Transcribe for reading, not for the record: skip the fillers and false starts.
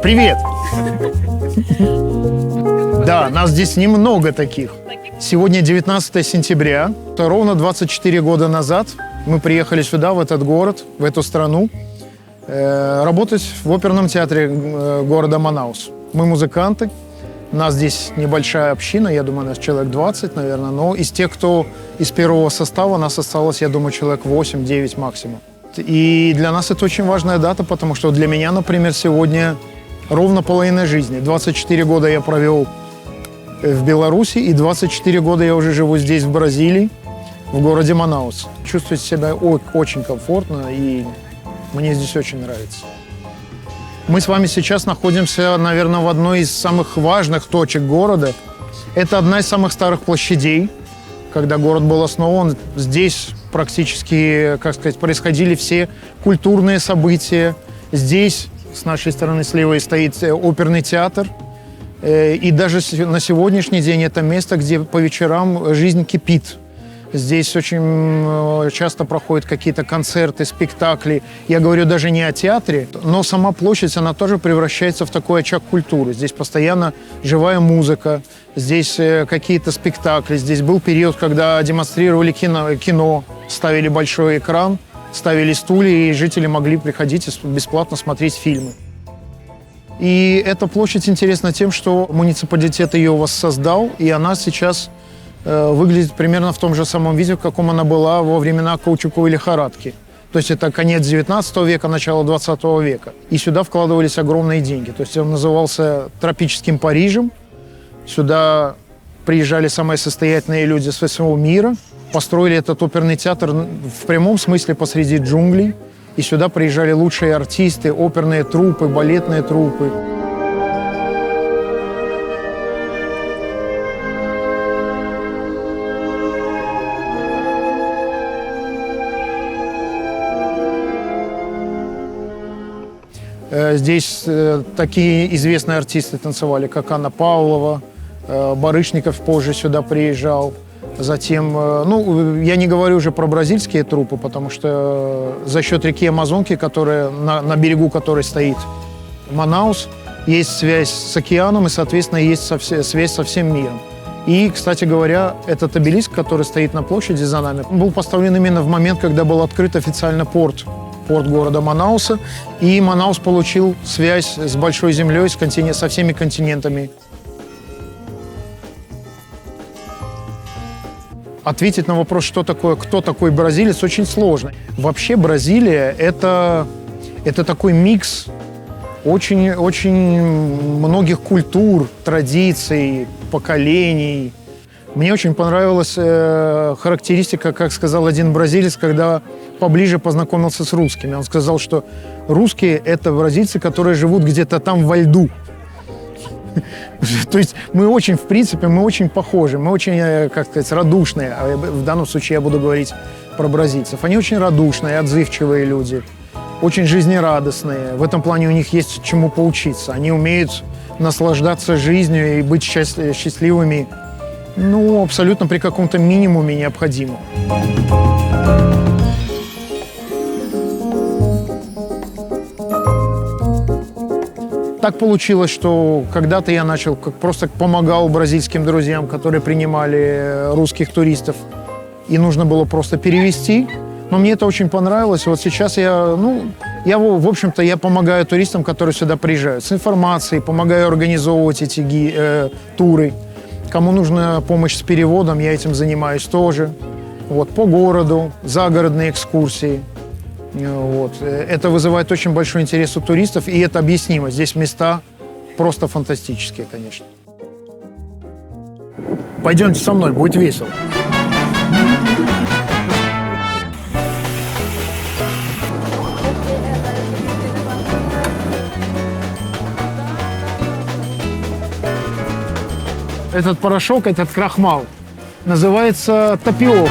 Привет! Да, нас здесь немного таких. Сегодня 19 сентября. Ровно 24 года назад мы приехали сюда, в этот город, в эту страну, работать в оперном театре города Манаус. Мы музыканты. У нас здесь небольшая община, я думаю, нас человек 20, наверное. Но из тех, кто из первого состава, нас осталось, я думаю, человек 8-9 максимум. И для нас это очень важная дата, потому что для меня, например, сегодня ровно половина жизни. 24 года я провел в Беларуси, и 24 года я уже живу здесь, в Бразилии, в городе Манаус. Чувствую себя очень комфортно, и мне здесь очень нравится. Мы с вами сейчас находимся, наверное, в одной из самых важных точек города. Это одна из самых старых площадей. Когда город был основан, здесь практически, как сказать, происходили все культурные события. Здесь, с нашей стороны слева, стоит оперный театр. И даже на сегодняшний день это место, где по вечерам жизнь кипит. Здесь очень часто проходят какие-то концерты, спектакли. Я говорю даже не о театре, но сама площадь, она тоже превращается в такой очаг культуры. Здесь постоянно живая музыка, здесь какие-то спектакли. Здесь был период, когда демонстрировали кино, ставили большой экран, ставили стулья, и жители могли приходить и бесплатно смотреть фильмы. И эта площадь интересна тем, что муниципалитет ее воссоздал, и она сейчас выглядит примерно в том же самом виде, в каком она была во времена каучуковой лихорадки. То есть это конец 19 века, начало 20 века. И сюда вкладывались огромные деньги. То есть он назывался тропическим Парижем. Сюда приезжали самые состоятельные люди со всего мира. Построили этот оперный театр в прямом смысле посреди джунглей. И сюда приезжали лучшие артисты, оперные труппы, балетные труппы. Здесь такие известные артисты танцевали, как Анна Павлова, Барышников позже сюда приезжал. Затем, я не говорю уже про бразильские труппы, потому что за счет реки Амазонки, на берегу которой стоит Манаус, есть связь с океаном и, соответственно, есть связь со всем миром. И, кстати говоря, этот обелиск, который стоит на площади за нами, был поставлен именно в момент, когда был открыт официально порт города Манауса, и Манаус получил связь с Большой Землей, со всеми континентами. Ответить на вопрос, кто такой бразилец, очень сложно. Вообще Бразилия – это такой микс очень многих культур, традиций, поколений. Мне очень понравилась характеристика, как сказал один бразилец, когда поближе познакомился с русскими. Он сказал, что русские – это бразильцы, которые живут где-то там во льду. То есть мы очень, в принципе, мы очень похожи, мы очень, как сказать, радушные. В данном случае я буду говорить про бразильцев. Они очень радушные, отзывчивые люди, очень жизнерадостные. В этом плане у них есть чему поучиться. Они умеют наслаждаться жизнью и быть счастливыми, абсолютно при каком-то минимуме необходимом. Так получилось, что когда-то я начал, просто помогал бразильским друзьям, которые принимали русских туристов, и нужно было просто перевести. Но мне это очень понравилось. Вот сейчас я помогаю туристам, которые сюда приезжают, с информацией, помогаю организовывать эти туры. Кому нужна помощь с переводом, я этим занимаюсь тоже. По городу, загородные экскурсии. Это вызывает очень большой интерес у туристов, и это объяснимо. Здесь места просто фантастические, конечно. Пойдемте со мной, будет весело. Этот порошок, этот крахмал, называется тапиока.